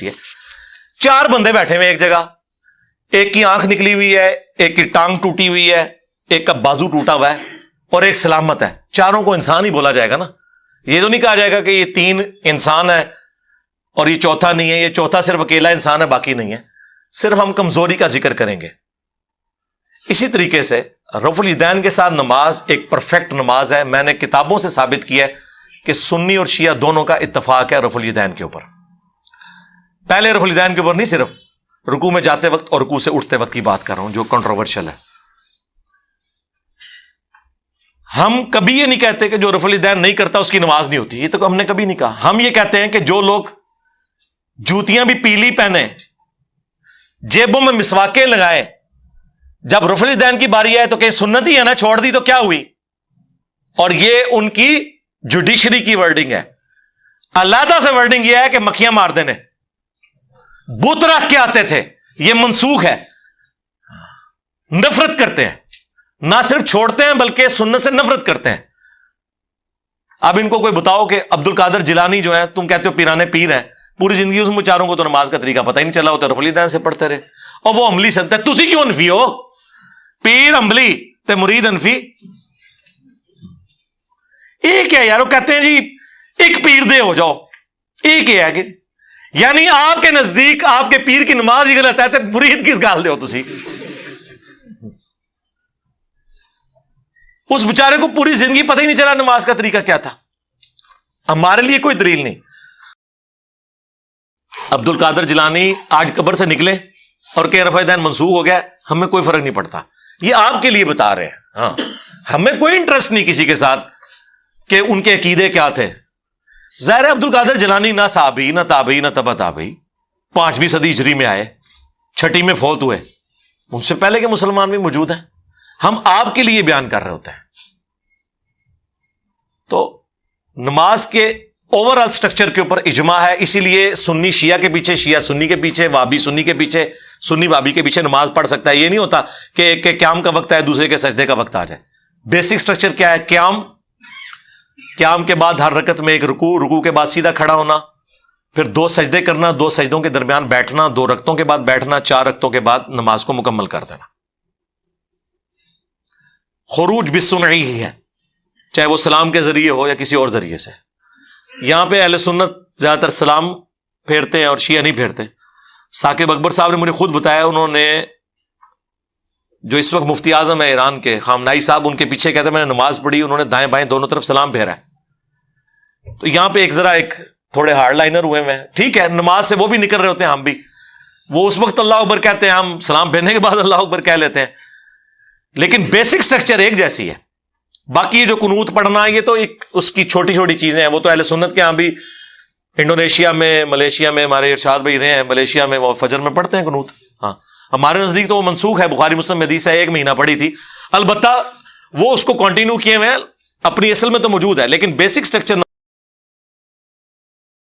चार बंदे बैठे हुए एक जगह, एक की आंख निकली हुई है, एक की टांग टूटी हुई है, एक का बाजू टूटा हुआ है और एक सलामत है। चारों को इंसान ही बोला जाएगा ना, ये तो नहीं कहा जाएगा कि ये तीन इंसान है और ये चौथा नहीं है, ये चौथा सिर्फ अकेला इंसान है बाकी नहीं है। सिर्फ हम कमजोरी का जिक्र करेंगे। इसी तरीके से रफुल यदैन के साथ नमाज एक परफेक्ट नमाज है। मैंने किताबों से साबित किया है कि सुन्नी और शिया दोनों का इत्तफाक है रफुल यदैन के ऊपर। पहले रफुल यदैन के ऊपर नहीं, सिर्फ रुकू में जाते वक्त और रुकू से उठते वक्त की बात कर रहा हूं जो कंट्रोवर्शियल है। हम कभी ये नहीं कहते कि जो रफुल यदैन नहीं करता उसकी नमाज नहीं होती, ये तो हमने कभी नहीं कहा। हम ये कहते हैं कि जो लोग जूतियां भी पीली पहने, जेबों में मिसवाकें लगाए, जब रफुल यदैन की बारी आए तो कहीं सुन्नत ही है ना, छोड़ दी तो क्या हुई। और ये उनकी जुडिशरी की वर्डिंग है। अलहदा से वर्डिंग यह है कि मक्खियां मार देने, बुत रख के आते थे, यह मनसूख है। नफरत करते हैं, ना सिर्फ छोड़ते हैं बल्कि सुन्नत से नफरत करते हैं। अब इनको कोई बताओ कि अब्दुल कादिर जिलानी जो है, तुम कहते हो पीराने पीर हैं, पूरी जिंदगी उस बेचारों को तो नमाज का तरीका पता ही नहीं चला, होता रफुल यदैन से पढ़ते रहे और वो अमली संत है। तुसी क्यों अनफी हो? पीर अमली ते मुरीद अनफी, एक है यार। वो कहते हैं जी एक पीर दे हो जाओ, एक है कि यानी आपके नजदीक आपके पीर की नमाज ही गलत है तो मुरीद किस गाल दे हो तुसी? उस बेचारे को पूरी जिंदगी पता ही नहीं चला नमाज का तरीका क्या था। हमारे लिए कोई दलील नहीं। अब्दुल कादिर जिलानी आज कब्र से निकले और के रफुल यदैन मंसूख हो गया, हमें कोई फर्क नहीं पड़ता। ये आपके लिए बता रहे हैं। हाँ, हमें कोई इंटरेस्ट नहीं किसी के साथ कि उनके अकीदे क्या थे। ज़ाहिर है अब्दुल कादिर जिलानी ना साहबी, ना ताबी, ना तबा ताबी, 5वीं सदी हिजरी में आए, 6ठी में फौत हुए। उनसे पहले के मुसलमान भी मौजूद हैं। हम आपके लिए बयान कर रहे होते हैं। तो नमाज के ओवरऑल स्ट्रक्चर के ऊपर इजमा है, इसीलिए सुन्नी शिया के पीछे, शिया सुन्नी के पीछे, वाबी सुन्नी के पीछे, सुन्नी वाबी के पीछे नमाज पढ़ सकता है। ये नहीं होता कि एक के क्याम का वक्त है दूसरे के सजदे का वक्त आ जाए। बेसिक स्ट्रक्चर क्या है? क्याम, क्याम के बाद हर रकत में एक रुकू, रुकू के बाद सीधा खड़ा होना, फिर 2 सजदे करना, 2 सजदों के दरमियान बैठना, 2 रकतों के बाद बैठना, 4 रकतों के बाद नमाज को मुकम्मल कर देना। खुरूज बिस्सुनई ही है, चाहे वो सलाम के जरिए हो या किसी और जरिए से। यहां पे अहले सुन्नत ज्यादातर सलाम फेरते हैं और शिया नहीं फेरते। साकिब अकबर साहब ने मुझे खुद बताया, उन्होंने जो इस वक्त मुफ्ती आजम है ईरान के, खामनाई साहब, उनके पीछे कहते मैंने नमाज पढ़ी, उन्होंने दाएं बाएं दोनों तरफ सलाम फेरा है। तो यहां पे एक थोड़े हार्ड लाइनर हुए हैं। ठीक है, नमाज से वो भी निकल रहे होते हैं, हम भी। वो उस वक्त अल्लाह अकबर कहते हैं, हम सलाम फेरने के बाद अल्लाह अकबर कह लेते हैं, लेकिन बेसिक स्ट्रक्चर एक जैसी है। बाकी जो कुनूत पढ़ना है ये तो एक उसकी छोटी छोटी चीजें हैं। वो तो अहले सुन्नत के यहां भी, इंडोनेशिया में, मलेशिया में हमारे इरशाद भाई रहे हैं, मलेशिया में वो फजर में पढ़ते हैं कुनूत। हाँ, हमारे नजदीक तो वो मनसूख है, बुखारी मुस्लिम में हदीस है, 1 महीना पढ़ी थी। अलबत्ता वो उसको कंटिन्यू किए हुए हैं, अपनी असल में तो मौजूद है, लेकिन बेसिक स्ट्रक्चर